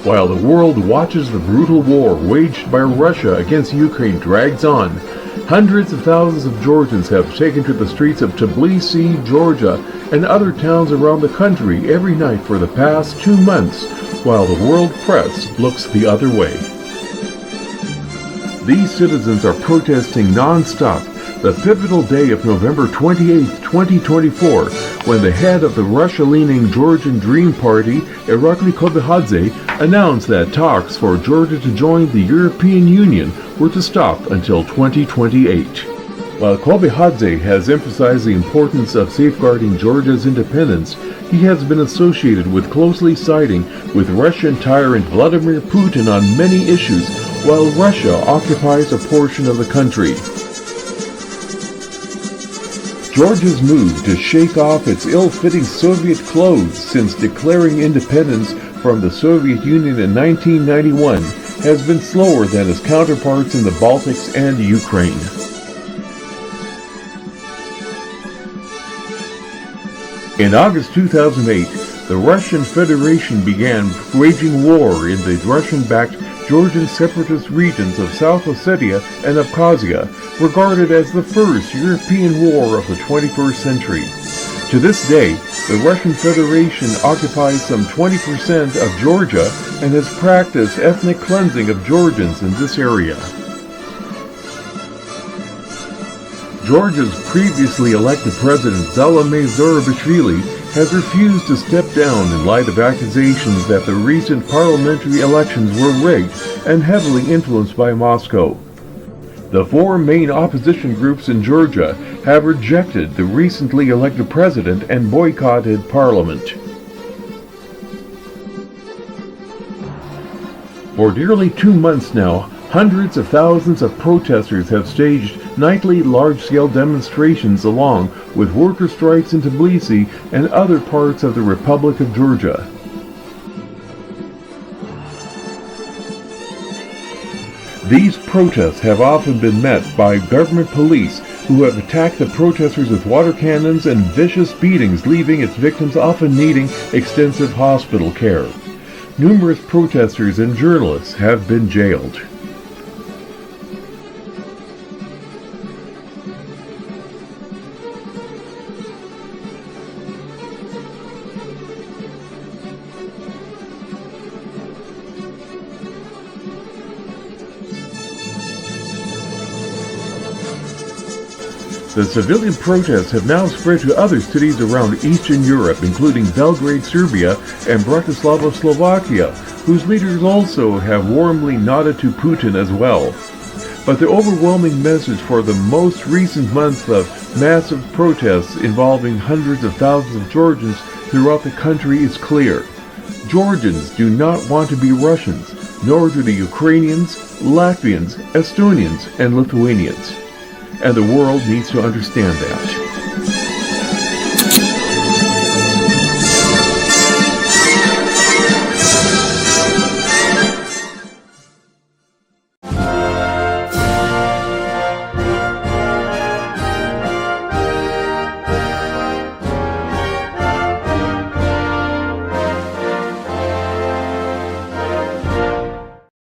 While the world watches the brutal war waged by Russia against Ukraine drags on, hundreds of thousands of Georgians have taken to the streets of Tbilisi, Georgia, and other towns around the country every night for the past 2 months, while the world press looks the other way. These citizens are protesting non-stop the pivotal day of November 28, 2024, when the head of the Russia-leaning Georgian Dream Party, Irakli Kobihadze, announced that talks for Georgia to join the European Union were to stop until 2028. While Kobihadze has emphasized the importance of safeguarding Georgia's independence, he has been associated with closely siding with Russian tyrant Vladimir Putin on many issues, while Russia occupies a portion of the country. Georgia's move to shake off its ill-fitting Soviet clothes since declaring independence from the Soviet Union in 1991 has been slower than its counterparts in the Baltics and Ukraine. In August 2008, the Russian Federation began waging war in the Russian-backed Georgian separatist regions of South Ossetia and Abkhazia, regarded as the first European war of the 21st century. To this day, the Russian Federation occupies some 20% of Georgia and has practiced ethnic cleansing of Georgians in this area. Georgia's previously elected president Zalomay Zurabishvili has refused to step down in light of accusations that the recent parliamentary elections were rigged and heavily influenced by Moscow. The 4 main opposition groups in Georgia have rejected the recently elected president and boycotted parliament. For nearly 2 months now, hundreds of thousands of protesters have staged nightly large-scale demonstrations along with worker strikes in Tbilisi and other parts of the Republic of Georgia. These protests have often been met by government police who have attacked the protesters with water cannons and vicious beatings, leaving its victims often needing extensive hospital care. Numerous protesters and journalists have been jailed. The civilian protests have now spread to other cities around Eastern Europe, including Belgrade, Serbia, and Bratislava, Slovakia, whose leaders also have warmly nodded to Putin as well. But the overwhelming message for the most recent month of massive protests involving hundreds of thousands of Georgians throughout the country is clear. Georgians do not want to be Russians, nor do the Ukrainians, Latvians, Estonians, and Lithuanians. And the world needs to understand that.